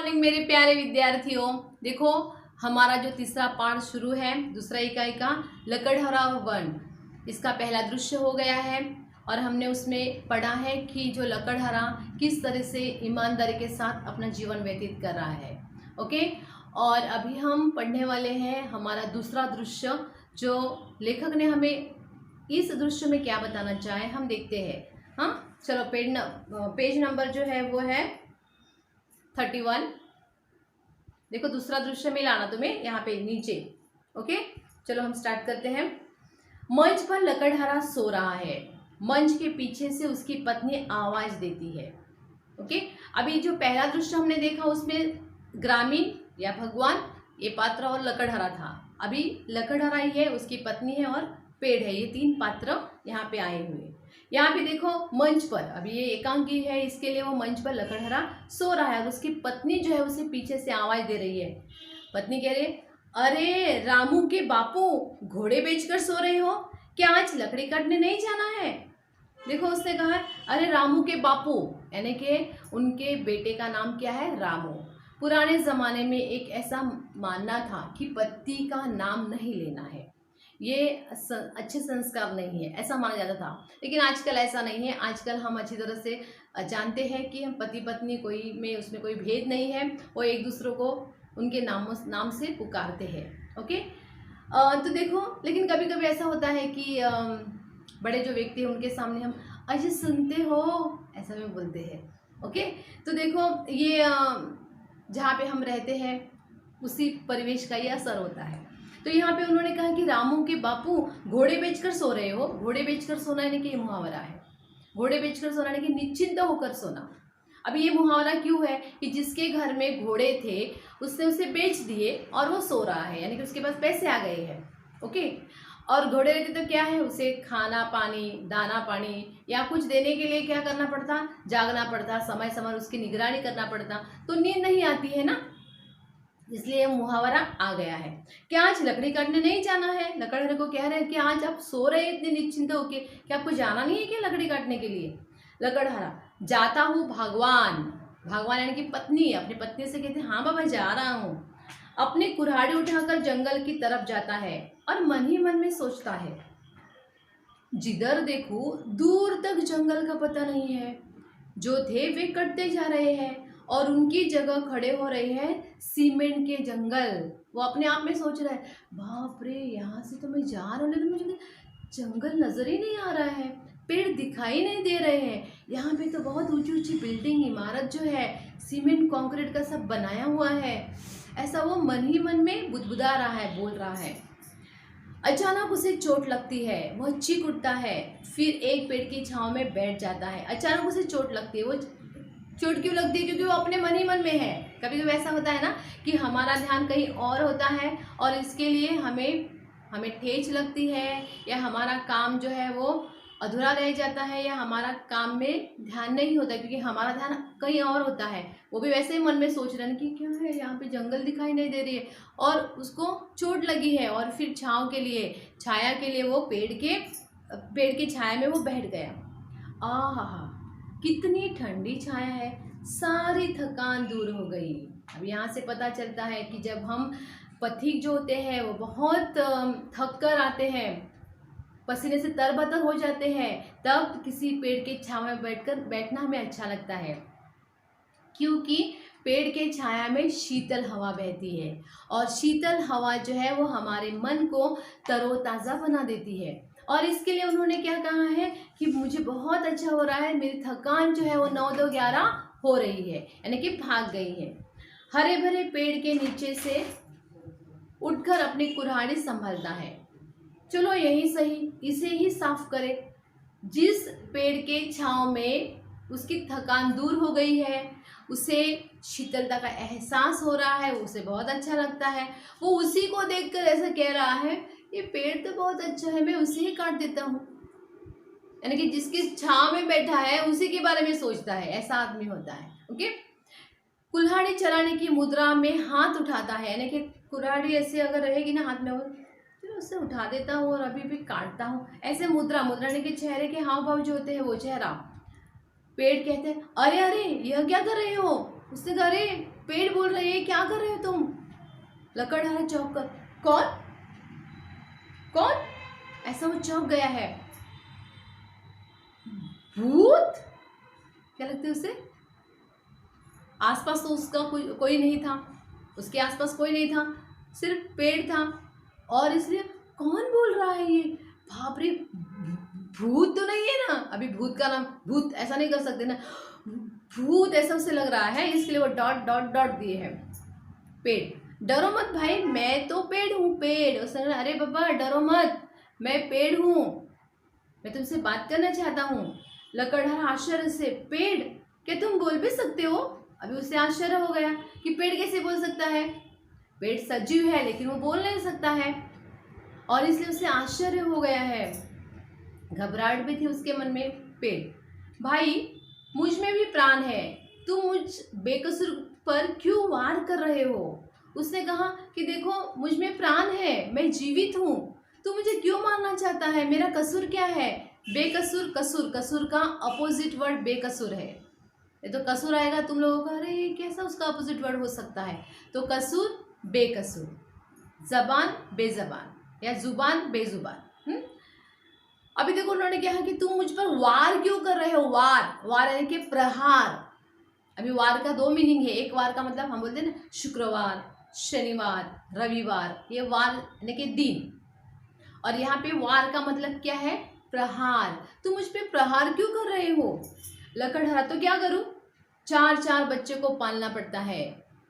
Morning मेरे प्यारे विद्यार्थियों। देखो हमारा जो तीसरा पाठ शुरू है, दूसरा इकाई का लकड़हरा वन, इसका पहला दृश्य हो गया है और हमने उसमें पढ़ा है कि जो लकड़हरा किस तरह से ईमानदारी के साथ अपना जीवन व्यतीत कर रहा है। ओके, और अभी हम पढ़ने वाले हैं हमारा दूसरा दृश्य, जो लेखक ने हमें इस दृश्य में क्या बताना चाहे हम देखते हैं। हाँ चलो, पेज नंबर जो है वो है 31। देखो दूसरा दृश्य में लाना तुम्हें यहाँ पे नीचे। ओके चलो हम स्टार्ट करते हैं। मंच पर लकड़हरा सो रहा है। मंच के पीछे से उसकी पत्नी आवाज देती है। ओके, अभी जो पहला दृश्य हमने देखा उसमें ग्रामीण या भगवान ये पात्र और लकड़हरा था। अभी लकड़हरा ही है, उसकी पत्नी है और पेड़ है, ये तीन पात्र यहाँ पे आए हुए। यहाँ पे देखो मंच पर, अभी ये एकांकी है इसके लिए वो मंच पर लकड़हरा सो रहा है और उसकी पत्नी जो है उसे पीछे से आवाज दे रही है। पत्नी कह रही, अरे रामू के बापू, घोड़े बेचकर सो रहे हो क्या? आज लकड़ी काटने नहीं जाना है? देखो उसने कहा, अरे रामू के बापू, यानी कि उनके बेटे का नाम क्या है? रामू। पुराने ज़माने में एक ऐसा मानना था कि पति का नाम नहीं लेना है, ये अच्छे संस्कार नहीं है, ऐसा माना जाता था। लेकिन आजकल ऐसा नहीं है। आजकल हम अच्छी तरह से जानते हैं कि हम पति पत्नी कोई में उसमें कोई भेद नहीं है, वो एक दूसरे को उनके नाम से पुकारते हैं। ओके, तो देखो लेकिन कभी कभी ऐसा होता है कि बड़े जो व्यक्ति हैं उनके सामने हम अजय सुनते हो ऐसा भी बोलते हैं। ओके, तो देखो ये जहाँ पे हम रहते हैं उसी परिवेश का ये असर होता है। तो यहाँ पे उन्होंने कहा कि रामू के बापू, घोड़े बेचकर सो रहे हो। घोड़े बेचकर सोना यानी कि ये मुहावरा है। घोड़े बेचकर सोना यानी कि निश्चिंत होकर सोना। अभी ये मुहावरा क्यों है कि जिसके घर में घोड़े थे उसने उसे बेच दिए और वो सो रहा है, यानी कि उसके पास पैसे आ गए हैं। ओके, और घोड़े रहते तो क्या है, उसे खाना पानी, दाना पानी या कुछ देने के लिए क्या करना पड़ता? जागना पड़ता, समय समय उसकी निगरानी करना पड़ता, तो नींद नहीं आती है ना, इसलिए मुहावरा आ गया है। क्या आज लकड़ी काटने नहीं जाना है? लकड़हरे को कह रहे हैं कि आज आप सो रहे हैं इतने निश्चिंत होके, क्या आपको जाना नहीं है क्या लकड़ी काटने के लिए? लकड़हरा, जाता हूँ भगवान। भगवान यानी कि पत्नी, अपनी पत्नी से कहते हैं, हाँ बाबा जा रहा हूँ। अपनी कुल्हाड़ी उठाकर जंगल की तरफ जाता है और मन ही मन में सोचता है, जिधर देखो दूर तक जंगल का पता नहीं है। जो थे वे कटते जा रहे हैं और उनकी जगह खड़े हो रहे हैं सीमेंट के जंगल। वो अपने आप में सोच रहा है, बाप रे, यहाँ से तो मैं जा रहा हूँ लेकिन मुझे जंगल नजर ही नहीं आ रहा है, पेड़ दिखाई नहीं दे रहे हैं। यहाँ पे तो बहुत ऊंची ऊंची बिल्डिंग, इमारत जो है सीमेंट कंक्रीट का सब बनाया हुआ है। ऐसा वो मन ही मन में बुदबुदा रहा है, बोल रहा है। अचानक उसे चोट लगती है, वह चीख उठता है, फिर एक पेड़ की छांव में बैठ जाता है। अचानक उसे चोट लगती है, वो चोट क्यों लगती है? क्योंकि वो अपने मन ही मन में है। कभी कभी ऐसा होता है ना कि हमारा ध्यान कहीं और होता है और इसके लिए हमें ठेच लगती है, या हमारा काम जो है वो अधूरा रह जाता है, या हमारा काम में ध्यान नहीं होता क्योंकि हमारा ध्यान कहीं और होता है। वो भी वैसे ही मन में सोच रहे हैं कि क्या है, यहाँ पे जंगल दिखाई नहीं दे रही है और उसको चोट लगी है, और फिर छांव के लिए, छाया के लिए वो पेड़ के छाया में वो बैठ गया। आहा, कितनी ठंडी छाया है, सारी थकान दूर हो गई। अब यहाँ से पता चलता है कि जब हम पथिक जो होते हैं वो बहुत थक कर आते हैं, पसीने से तरबतर हो जाते हैं, तब किसी पेड़ के छाया में बैठना हमें अच्छा लगता है, क्योंकि पेड़ के छाया में शीतल हवा बहती है और शीतल हवा जो है वो हमारे मन को तरोताज़ा बना देती है। और इसके लिए उन्होंने क्या कहा है कि मुझे बहुत अच्छा हो रहा है, मेरी थकान जो है वो 9-2-11 हो रही है, यानी कि भाग गई है। हरे भरे पेड़ के नीचे से उठकर अपनी कुल्हाड़ी संभालता है। चलो यही सही, इसे ही साफ करे। जिस पेड़ के छांव में उसकी थकान दूर हो गई है, उसे शीतलता का एहसास हो रहा है, उसे बहुत अच्छा लगता है। वो उसी को देखकर ऐसा कह रहा है, ये पेड़ तो बहुत अच्छा है, मैं उसे ही काट देता हूँ। यानी कि जिसकी छांव में बैठा है उसी के बारे में सोचता है, ऐसा आदमी होता है। ओके, कुल्हाड़ी चलाने की मुद्रा में हाथ उठाता है, यानी कि कुल्हाड़ी ऐसे अगर रहेगी ना हाथ में, चलो उससे उठा देता हूँ और अभी भी काटता हूँ, ऐसे मुद्रा यानी कि चेहरे के हाव भाव जो होते हैं वो चेहरा। पेड़ कहते हैं, अरे अरे यह क्या कर रहे हो? उससे कह, अरे पेड़ बोल रहे हैं क्या कर रहे हो तुम? लकड़हारा चौंक कर, कौन कौन? ऐसा वो चौंक गया है। भूत? क्या लगता है उसे? आसपास तो उसका कोई नहीं था, उसके आसपास कोई नहीं था, सिर्फ पेड़ था। और इसलिए कौन बोल रहा है ये? बाप रे, भूत तो नहीं है ना? अभी भूत का नाम, भूत ऐसा नहीं कर सकते ना, भूत ऐसा उसे लग रहा है, इसके लिए वो डॉट डॉट डॉट दिए हैं। पेड़, डरो मत भाई, मैं तो पेड़ हूँ, पेड़। उसने कहा अरे बाबा डरो मत, मैं पेड़ हूँ, मैं तुमसे बात करना चाहता हूँ। लकड़हारा आश्चर्य से, पेड़? क्या तुम बोल भी सकते हो? अभी उसे आश्चर्य हो गया कि पेड़ कैसे बोल सकता है। पेड़ सजीव है लेकिन वो बोल नहीं सकता है, और इसलिए उसे आश्चर्य हो गया है, घबराहट भी थी उसके मन में। पेड़, भाई मुझ में भी प्राण है, तुम मुझ बेकसूर पर क्यों वार कर रहे हो? उसने कहा कि देखो मुझ में प्राण है, मैं जीवित हूँ, तू मुझे क्यों मारना चाहता है? मेरा कसूर क्या है? बेकसूर, कसूर, कसूर का अपोजिट वर्ड बेकसूर है। ये तो कसूर आएगा तुम लोगों का, अरे ये कैसा उसका अपोजिट वर्ड हो सकता है? तो कसूर, बेकसूर, जबान, बेजबान, या जुबान, बेजुबान। अभी देखो उन्होंने कहा कि तुम मुझ पर वार क्यों कर रहे हो? वार, वार यानी कि प्रहार। अभी वार का दो मीनिंग है। एक वार का मतलब हम बोलते हैं ना शुक्रवार, शनिवार, रविवार, ये वार यानी कि दिन, और यहाँ पे वार का मतलब क्या है? प्रहार। तुम मुझ पे प्रहार क्यों कर रहे हो? लकड़हारा, तो क्या करूं, 4 बच्चे को पालना पड़ता है,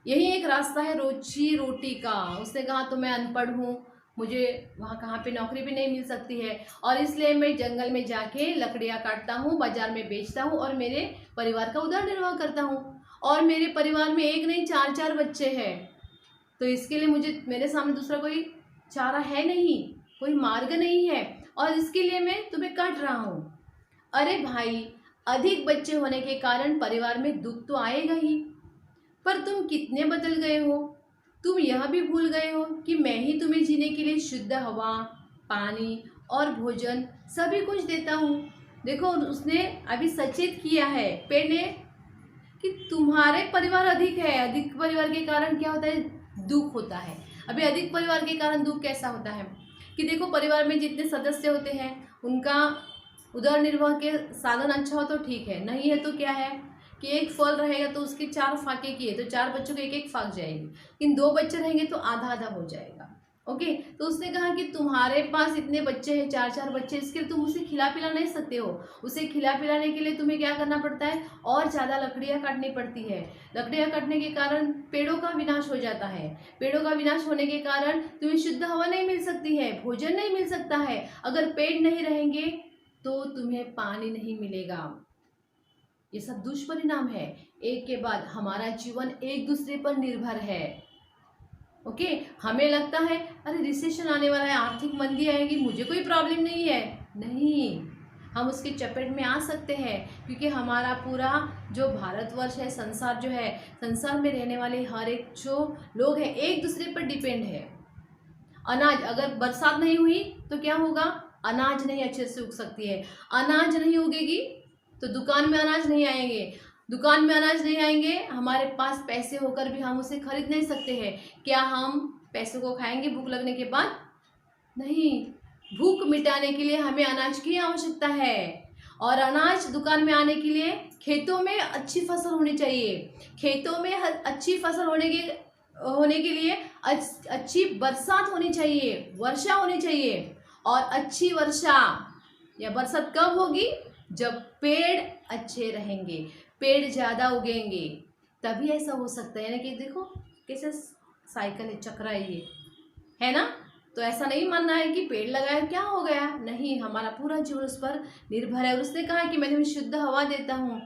यही एक रास्ता है रोजी रोटी का। उसने कहा तो मैं अनपढ़ हूँ, मुझे वहाँ कहाँ पे नौकरी भी नहीं मिल सकती है, और इसलिए मैं जंगल में जाके लकड़ियाँ काटता हूँ, बाजार में बेचता हूँ, और मेरे परिवार का उदर निर्वाह करता हूँ। और मेरे परिवार में एक नहीं 4 बच्चे हैं, तो इसके लिए मुझे, मेरे सामने दूसरा कोई चारा है नहीं, कोई मार्ग नहीं है, और इसके लिए मैं तुम्हें काट रहा हूँ। अरे भाई, अधिक बच्चे होने के कारण परिवार में दुख तो आएगा ही, पर तुम कितने बदल गए हो। तुम यह भी भूल गए हो कि मैं ही तुम्हें जीने के लिए शुद्ध हवा, पानी और भोजन सभी कुछ देता हूँ। देखो उसने अभी सचेत किया है पेड़ ने कि तुम्हारे परिवार अधिक है, अधिक परिवार के कारण क्या होता है? दुख होता है। अभी अधिक परिवार के कारण दुख कैसा होता है कि देखो परिवार में जितने सदस्य होते हैं उनका उदर निर्वाह के साधन अच्छा हो तो ठीक है, नहीं है तो क्या है कि एक फल रहेगा तो उसके 4 फाके किए तो 4 बच्चों को एक फाक जाएगी, लेकिन 2 बच्चे रहेंगे तो आधा आधा हो जाएगा। ओके, तो उसने कहा कि तुम्हारे पास इतने बच्चे हैं, 4 बच्चे, इसके लिए तुम उसे खिला पिला नहीं सकते हो। उसे खिला पिलाने के लिए तुम्हें क्या करना पड़ता है? और ज़्यादा लकड़ियाँ काटनी पड़ती है। लकड़ियाँ काटने के कारण पेड़ों का विनाश हो जाता है। पेड़ों का विनाश होने के कारण तुम्हें शुद्ध हवा नहीं मिल सकती है, भोजन नहीं मिल सकता है। अगर पेड़ नहीं रहेंगे तो तुम्हें पानी नहीं मिलेगा। ये सब दुष्परिणाम है। एक के बाद हमारा जीवन एक दूसरे पर निर्भर है। ओके, हमें लगता है अरे रिसेशन आने वाला है, आर्थिक मंदी आएगी, मुझे कोई प्रॉब्लम नहीं है। नहीं, हम उसके चपेट में आ सकते हैं, क्योंकि हमारा पूरा जो भारतवर्ष है, संसार जो है, संसार में रहने वाले हर एक जो लोग हैं एक दूसरे पर डिपेंड है। अनाज, अगर बरसात नहीं हुई तो क्या होगा? अनाज नहीं अच्छे से उग सकती है। अनाज नहीं उगेगी तो दुकान में अनाज नहीं आएंगे, दुकान में अनाज नहीं आएंगे, हमारे पास पैसे होकर भी हम उसे खरीद नहीं सकते हैं। क्या हम पैसों को खाएंगे भूख लगने के बाद? नहीं, भूख मिटाने के लिए हमें अनाज की आवश्यकता है, और अनाज दुकान में आने के लिए खेतों में अच्छी फसल होनी चाहिए। खेतों में अच्छी फसल होने के लिए अच्छी बरसात होनी चाहिए, वर्षा होनी चाहिए। और अच्छी वर्षा या बरसात कब होगी? जब पेड़ अच्छे रहेंगे, पेड़ ज़्यादा उगेंगे, तभी ऐसा हो सकता है ना। कि देखो कैसे साइकिल है, चक्र है ये, है ना। तो ऐसा नहीं मानना है कि पेड़ लगाया क्या हो गया, नहीं, हमारा पूरा जीवन उस पर निर्भर है। और उसने कहा कि मैं तुम्हें शुद्ध हवा देता हूँ,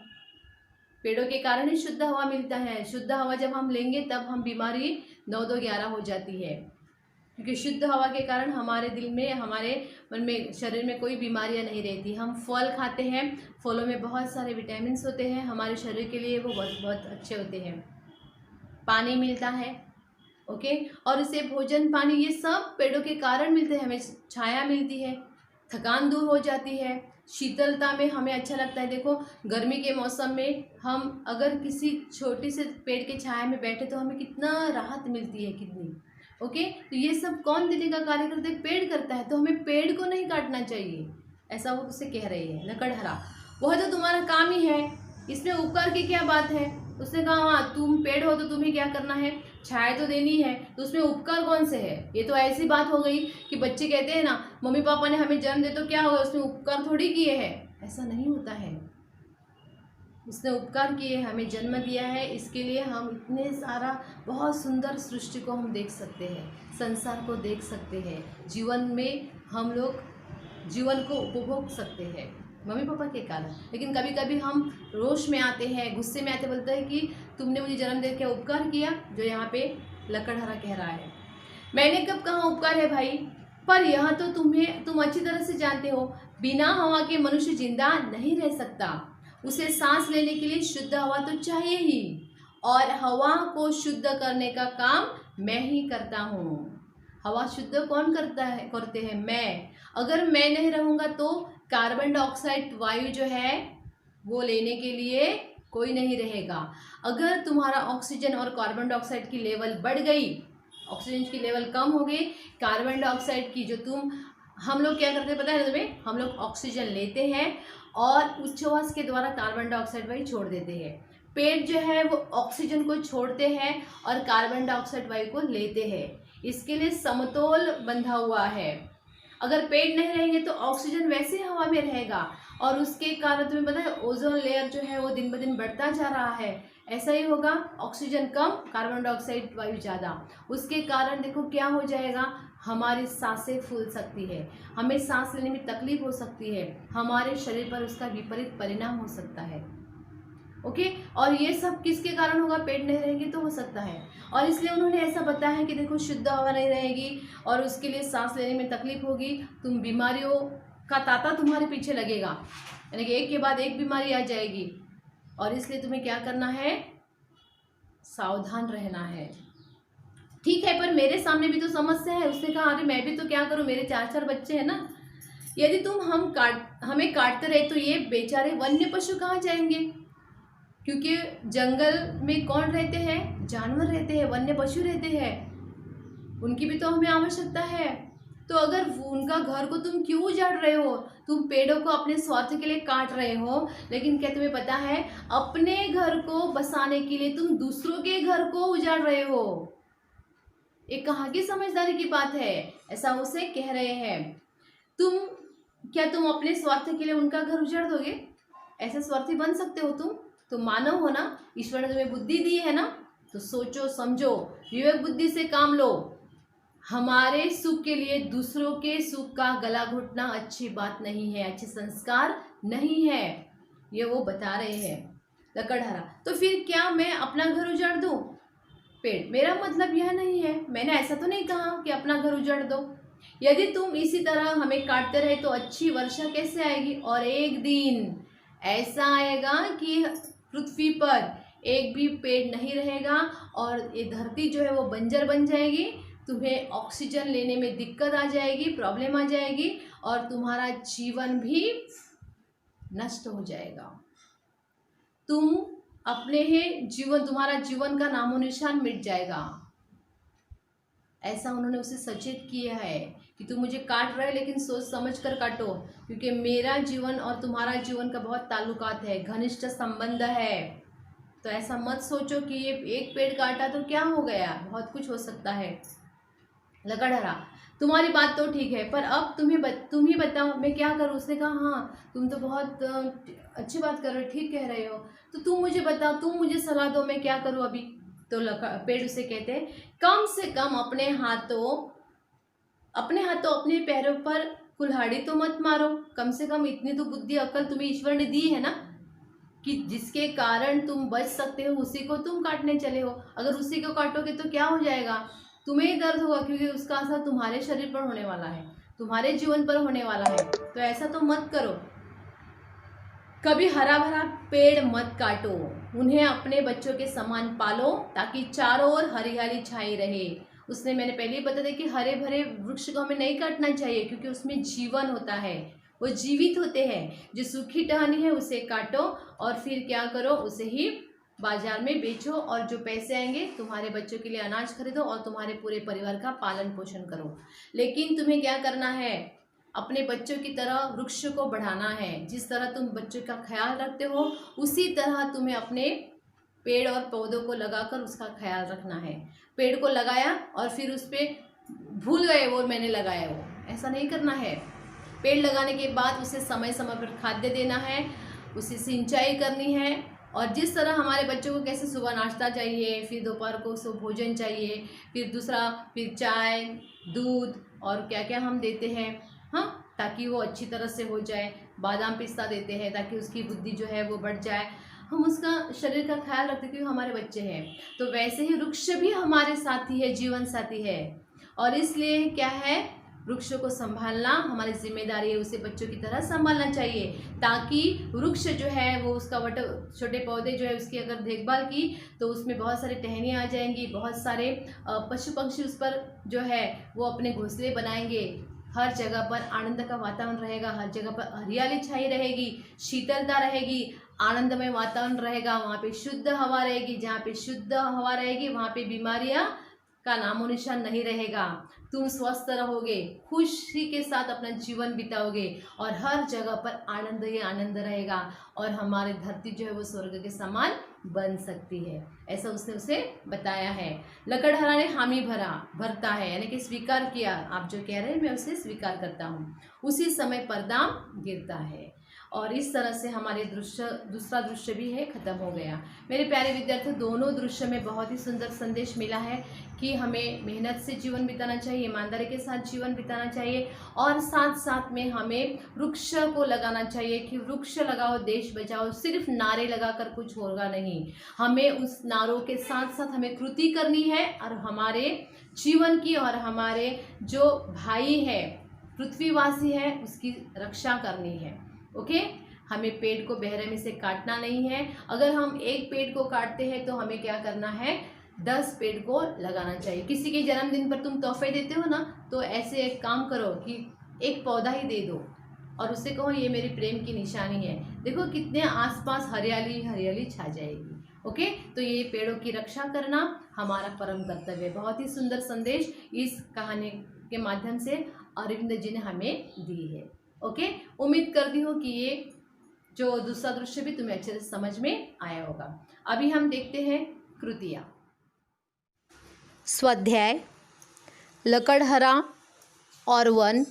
पेड़ों के कारण ही शुद्ध हवा मिलता है। शुद्ध हवा जब हम लेंगे तब हम बीमारी 9-2-11 हो जाती है, क्योंकि शुद्ध हवा के कारण हमारे दिल में, हमारे मन में, शरीर में कोई बीमारियां नहीं रहती। हम फल खाते हैं, फलों में बहुत सारे विटामिन होते हैं, हमारे शरीर के लिए वो बहुत बहुत अच्छे होते हैं। पानी मिलता है, ओके, और इसे भोजन, पानी, ये सब पेड़ों के कारण मिलते हैं। हमें छाया मिलती है, थकान दूर हो जाती है, शीतलता में हमें अच्छा लगता है। देखो गर्मी के मौसम में हम अगर किसी छोटे से पेड़ के छाया में बैठे तो हमें कितना राहत मिलती है, कितनी। ओके, तो ये सब कौन देने का कार्य करता है? पेड़ करता है। तो हमें पेड़ को नहीं काटना चाहिए, ऐसा वो उससे कह रही है। लकड़हरा, वह तो तुम्हारा काम ही है, इसमें उपकार की क्या बात है? उसने कहा हाँ, तुम पेड़ हो तो तुम्हें क्या करना है? छाया तो देनी है, तो उसमें उपकार कौन से है? ये तो ऐसी बात हो गई कि बच्चे कहते हैं ना, मम्मी पापा ने हमें जन्म दे तो क्या होगा, उसमें उपकार थोड़ी किए हैं। ऐसा नहीं होता है, उसने उपकार किए, हमें जन्म दिया है, इसके लिए हम इतने सारा बहुत सुंदर सृष्टि को हम देख सकते हैं, संसार को देख सकते हैं, जीवन में हम लोग जीवन को उपभोग सकते हैं मम्मी पापा के कारण। लेकिन कभी कभी हम रोष में आते हैं, गुस्से में आते, बोलते हैं कि तुमने मुझे जन्म दे के उपकार किया, जो यहाँ पे लकड़हरा कह रहा है। मैंने कब कहा उपकार है भाई? पर यह तो तुम अच्छी तरह से जानते हो, बिना हवा के मनुष्य जिंदा नहीं रह सकता। उसे सांस लेने के लिए शुद्ध हवा तो चाहिए ही, और हवा को शुद्ध करने का काम मैं ही करता हूँ। हवा शुद्ध कौन करते हैं? मैं। अगर मैं नहीं रहूँगा तो कार्बन डाइऑक्साइड वायु जो है वो लेने के लिए कोई नहीं रहेगा। अगर तुम्हारा ऑक्सीजन और कार्बन डाइऑक्साइड की लेवल बढ़ गई, ऑक्सीजन की लेवल कम हो गई, कार्बन डाइऑक्साइड की जो हम लोग क्या करते हैं पता है तुम्हें? हम लोग ऑक्सीजन लेते हैं और उच्छ्वास के द्वारा कार्बन डाइऑक्साइड वायु छोड़ देते हैं। पेड़ जो है वो ऑक्सीजन को छोड़ते हैं और कार्बन डाइऑक्साइड वायु को लेते हैं। इसके लिए समतोल बंधा हुआ है। अगर पेड़ नहीं रहेंगे तो ऑक्सीजन वैसे हवा में रहेगा, और उसके कारण तुम्हें पता है ओजोन लेयर जो है वो दिन ब दिन बढ़ता जा रहा है। ऐसा ही होगा, ऑक्सीजन कम, कार्बन डाइऑक्साइड वायु ज़्यादा। उसके कारण देखो क्या हो जाएगा, हमारी सांसें फूल सकती है, हमें सांस लेने में तकलीफ हो सकती है, हमारे शरीर पर उसका विपरीत परिणाम हो सकता है। ओके, और ये सब किसके कारण होगा? पेड़ नहीं रहेंगे तो हो सकता है। और इसलिए उन्होंने ऐसा बताया है कि देखो शुद्ध हवा नहीं रहेगी और उसके लिए सांस लेने में तकलीफ होगी, तुम बीमारियों का तांता तुम्हारे पीछे लगेगा, यानी कि एक के बाद एक बीमारी आ जाएगी। और इसलिए तुम्हें क्या करना है? सावधान रहना है। ठीक है, पर मेरे सामने भी तो समस्या है। उसने कहा अरे मैं भी तो क्या करूं, मेरे 4 बच्चे हैं ना। यदि तुम हमें काटते रहे तो ये बेचारे वन्य पशु कहाँ जाएंगे? क्योंकि जंगल में कौन रहते हैं? जानवर रहते हैं, वन्य पशु रहते हैं, उनकी भी तो हमें आवश्यकता है। तो अगर उनका घर को तुम क्यों उजाड़ रहे हो? तुम पेड़ों को अपने स्वार्थ के लिए काट रहे हो, लेकिन क्या तुम्हें पता है अपने घर को बसाने के लिए तुम दूसरों के घर को उजाड़ रहे हो? ये कहाँ की समझदारी की बात है? ऐसा उसे कह रहे हैं। क्या तुम अपने स्वार्थ के लिए उनका घर उजाड़ दोगे? ऐसे स्वार्थी बन सकते हो तुम? तो मानव हो ना, ईश्वर ने तुम्हें बुद्धि दी है ना, तो सोचो समझो, विवेक बुद्धि से काम लो। हमारे सुख के लिए दूसरों के सुख का गला घुटना अच्छी बात नहीं है, अच्छे संस्कार नहीं है, ये वो बता रहे हैं लकड़हरा। तो फिर क्या मैं अपना घर उजाड़ दूं? पेड़, मेरा मतलब यह नहीं है, मैंने ऐसा तो नहीं कहा कि अपना घर उजाड़ दो। यदि तुम इसी तरह हमें काटते रहे तो अच्छी वर्षा कैसे आएगी? और एक दिन ऐसा आएगा कि पृथ्वी पर एक भी पेड़ नहीं रहेगा और ये धरती जो है वो बंजर बन जाएगी, तुम्हें ऑक्सीजन लेने में दिक्कत आ जाएगी, प्रॉब्लम आ जाएगी, और तुम्हारा जीवन भी नष्ट हो जाएगा। तुम अपने ही तुम्हारा जीवन का नामो निशान मिट जाएगा। ऐसा उन्होंने उसे सचेत किया है कि तुम मुझे काट रहे हो, लेकिन सोच समझ कर काटो, क्योंकि मेरा जीवन और तुम्हारा जीवन का बहुत ताल्लुकात है, घनिष्ठ संबंध है। तो ऐसा मत सोचो कि ये एक पेड़ काटा तो क्या हो गया, बहुत कुछ हो सकता है। लकड़हरा, तुम्हारी बात तो ठीक है, पर अब तुम ही बताओ मैं क्या करूँ? उसने कहा हाँ, तुम तो बहुत अच्छी बात कर रहे हो, ठीक कह रहे हो, तो तुम मुझे बताओ, तुम मुझे सलाह दो, मैं क्या करूँ अभी? तो पेड़ उसे कहते हैं कम से कम अपने हाथों अपने पैरों पर कुल्हाड़ी तो मत मारो। कम से कम इतनी तो बुद्धि अक्ल तुम्हें ईश्वर ने दी है ना, कि जिसके कारण तुम बच सकते हो, उसी को तुम काटने चले हो। अगर उसी को काटोगे तो क्या हो जाएगा? तुम्हें ही दर्द होगा, क्योंकि उसका असर तुम्हारे शरीर पर होने वाला है, तुम्हारे जीवन पर होने वाला है। तो ऐसा तो मत करो, कभी हरा भरा पेड़ मत काटो, उन्हें अपने बच्चों के समान पालो, ताकि चारों ओर हरियाली छाई रहे। उसने मैंने पहले ही बता दिया कि हरे भरे वृक्ष को हमें नहीं काटना चाहिए, क्योंकि उसमें जीवन होता है, वो जीवित होते हैं। जो सूखी टहनी है उसे काटो और फिर क्या करो, उसे ही बाजार में बेचो और जो पैसे आएंगे तुम्हारे बच्चों के लिए अनाज खरीदो और तुम्हारे पूरे परिवार का पालन पोषण करो। लेकिन तुम्हें क्या करना है, अपने बच्चों की तरह वृक्ष को बढ़ाना है। जिस तरह तुम बच्चों का ख्याल रखते हो उसी तरह तुम्हें अपने पेड़ और पौधों को लगाकर उसका ख्याल रखना है। पेड़ को लगाया और फिर उस पर भूल गए वो मैंने लगाया, वो ऐसा नहीं करना है। पेड़ लगाने के बाद उसे समय समय पर खाद्य देना है, उसे सिंचाई करनी है। और जिस तरह हमारे बच्चों को कैसे सुबह नाश्ता चाहिए, फिर दोपहर को सब भोजन चाहिए, फिर दूसरा फिर चाय दूध और क्या क्या हम देते हैं, हाँ, ताकि वो अच्छी तरह से हो जाए। बादाम पिस्ता देते हैं ताकि उसकी बुद्धि जो है वो बढ़ जाए। हम उसका शरीर का ख्याल रखते हैं क्योंकि हमारे बच्चे हैं। तो वैसे ही वृक्ष भी हमारे साथी है, जीवन साथी है। और इसलिए क्या है, वृक्ष को संभालना हमारी जिम्मेदारी है। उसे बच्चों की तरह संभालना चाहिए ताकि वृक्ष जो है वो उसका छोटे पौधे जो है उसकी अगर देखभाल की तो उसमें बहुत सारे टहनियाँ आ जाएंगी, बहुत सारे पशु पक्षी उस पर जो है वो अपने घोंसले बनाएंगे। हर जगह पर आनंद का वातावरण रहेगा, हर जगह पर हरियाली छाई रहेगी, शीतलता रहेगी, आनंदमय वातावरण रहेगा। वहाँ पे शुद्ध हवा रहेगी, जहाँ पे शुद्ध हवा रहेगी वहाँ पे बीमारियाँ का नामो निशान नहीं रहेगा। तुम स्वस्थ रहोगे, खुशी के साथ अपना जीवन बिताओगे और हर जगह पर आनंद ही आनंद रहेगा और हमारी धरती जो है वो स्वर्ग के समान बन सकती है। ऐसा उसने उसे बताया है। लकड़हरा ने हामी भरता है, यानी कि स्वीकार किया, आप जो कह रहे हैं मैं उसे स्वीकार करता हूँ। उसी समय पर्दा गिरता है। और इस तरह से हमारे दूसरा दृश्य भी है ख़त्म हो गया। मेरे प्यारे विद्यार्थियों, दोनों दृश्य में बहुत ही सुंदर संदेश मिला है कि हमें मेहनत से जीवन बिताना चाहिए, ईमानदारी के साथ जीवन बिताना चाहिए और साथ साथ में हमें वृक्ष को लगाना चाहिए कि वृक्ष लगाओ देश बचाओ। सिर्फ नारे लगाकर कुछ होगा नहीं, हमें उस नारों के साथ साथ हमें कृति करनी है और हमारे जीवन की और हमारे जो भाई है पृथ्वीवासी है उसकी रक्षा करनी है। ओके, हमें पेड़ को बेरहमी से काटना नहीं है। अगर हम एक पेड़ को काटते हैं तो हमें क्या करना है, 10 पेड़ को लगाना चाहिए। किसी के जन्मदिन पर तुम तोहफे देते हो ना, तो ऐसे एक काम करो कि एक पौधा ही दे दो और उससे कहो ये मेरी प्रेम की निशानी है। देखो कितने आसपास हरियाली हरियाली छा जाएगी। ओके, तो ये पेड़ों की रक्षा करना हमारा परम कर्तव्य है। बहुत ही सुंदर संदेश इस कहानी के माध्यम से अरविंद जी ने हमें दी है। ओके, उम्मीद करती हूँ कि ये जो दूसरा दृश्य भी तुम्हें अच्छे से समझ में आया होगा। अभी हम देखते हैं कृतियाँ। स्वाध्याय लकड़हरा और वन।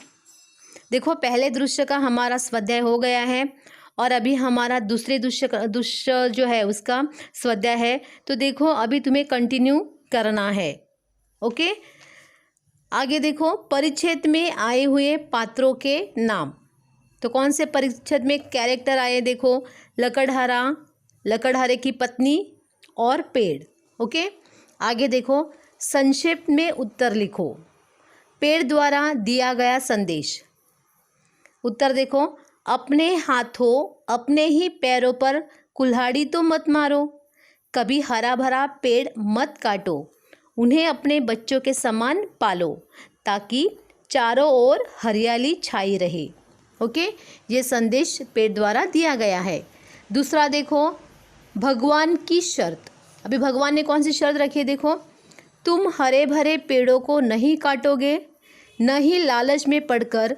देखो पहले दृश्य का हमारा स्वाध्याय हो गया है और अभी हमारा दूसरे दृश्य जो है उसका स्वाध्याय है। तो देखो अभी तुम्हें कंटिन्यू करना है। ओके, आगे देखो परिच्छेद में आए हुए पात्रों के नाम। तो कौन से परिच्छेद में कैरेक्टर आए, देखो लकड़हरा, लकड़हरे की पत्नी और पेड़। ओके, आगे देखो संक्षेप में उत्तर लिखो। पेड़ द्वारा दिया गया संदेश। उत्तर देखो, अपने हाथों अपने ही पैरों पर कुल्हाड़ी तो मत मारो, कभी हरा भरा पेड़ मत काटो, उन्हें अपने बच्चों के समान पालो ताकि चारों ओर हरियाली छाई रहे। ओके, ये संदेश पेड़ द्वारा दिया गया है। दूसरा देखो भगवान की शर्त। अभी भगवान ने कौन सी शर्त रखी है, देखो तुम हरे भरे पेड़ों को नहीं काटोगे, न ही लालच में पड़कर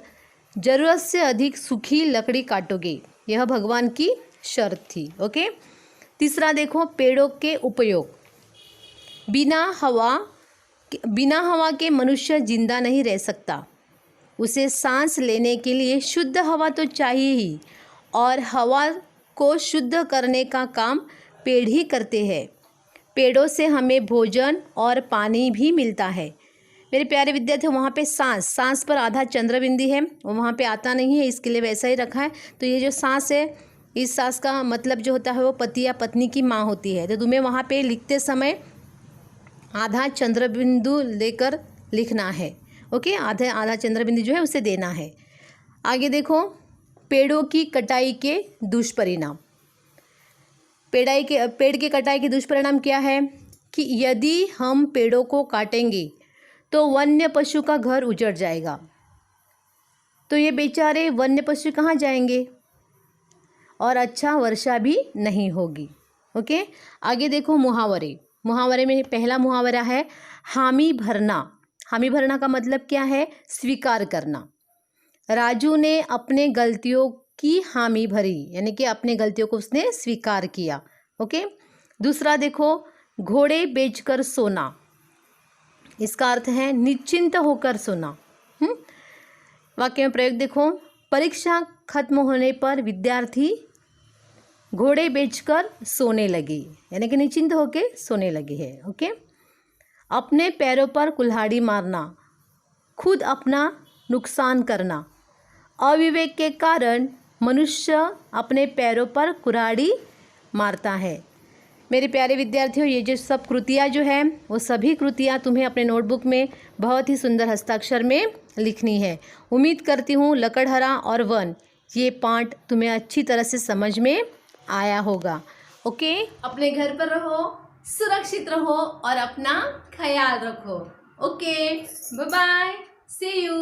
ज़रूरत से अधिक सूखी लकड़ी काटोगे। यह भगवान की शर्त थी। ओके, तीसरा देखो पेड़ों के उपयोग। बिना हवा के मनुष्य जिंदा नहीं रह सकता। उसे सांस लेने के लिए शुद्ध हवा तो चाहिए ही और हवा को शुद्ध करने का काम पेड़ ही करते हैं। पेड़ों से हमें भोजन और पानी भी मिलता है। मेरे प्यारे विद्यार्थियों, वहाँ पे सांस पर आधा चंद्रबिंदी है, वहाँ पे आता नहीं है, इसके लिए वैसा ही रखा है। तो ये जो सांस है, इस सांस का मतलब जो होता है वो पति या पत्नी की माँ होती है। तो तुम्हें वहाँ पे लिखते समय आधा चंद्रबिंदु लेकर लिखना है। ओके, आधा चंद्रबिंदु जो है उसे देना है। आगे देखो पेड़ों की कटाई के दुष्परिणाम। पेड़ की कटाई के दुष्परिणाम क्या है कि यदि हम पेड़ों को काटेंगे तो वन्य पशु का घर उजड़ जाएगा। तो ये बेचारे वन्य पशु कहाँ जाएंगे और अच्छा वर्षा भी नहीं होगी। ओके, आगे देखो मुहावरे। मुहावरे में पहला मुहावरा है हामी भरना। हामी भरना का मतलब क्या है? स्वीकार करना। राजू ने अपने गलतियों की हामी भरी, यानी कि अपने गलतियों को उसने स्वीकार किया। ओके, दूसरा देखो घोड़े बेचकर सोना। इसका अर्थ है निश्चिंत होकर सोना। वाक्य में प्रयोग देखो, परीक्षा खत्म होने पर विद्यार्थी घोड़े बेचकर सोने लगी, यानी कि निश्चिंत होकर सोने लगी है। ओके, अपने पैरों पर कुल्हाड़ी मारना, खुद अपना नुकसान करना। अविवेक के कारण मनुष्य अपने पैरों पर कुल्हाड़ी मारता है। मेरे प्यारे विद्यार्थियों, ये जो सब कृतियाँ जो हैं वो सभी कृतियाँ तुम्हें अपने नोटबुक में बहुत ही सुंदर हस्ताक्षर में लिखनी है। उम्मीद करती हूँ लकड़हरा और वन ये पाठ तुम्हें अच्छी तरह से समझ में आया होगा। ओके, अपने घर पर रहो, सुरक्षित रहो और अपना ख्याल रखो। Okay, bye bye, see you.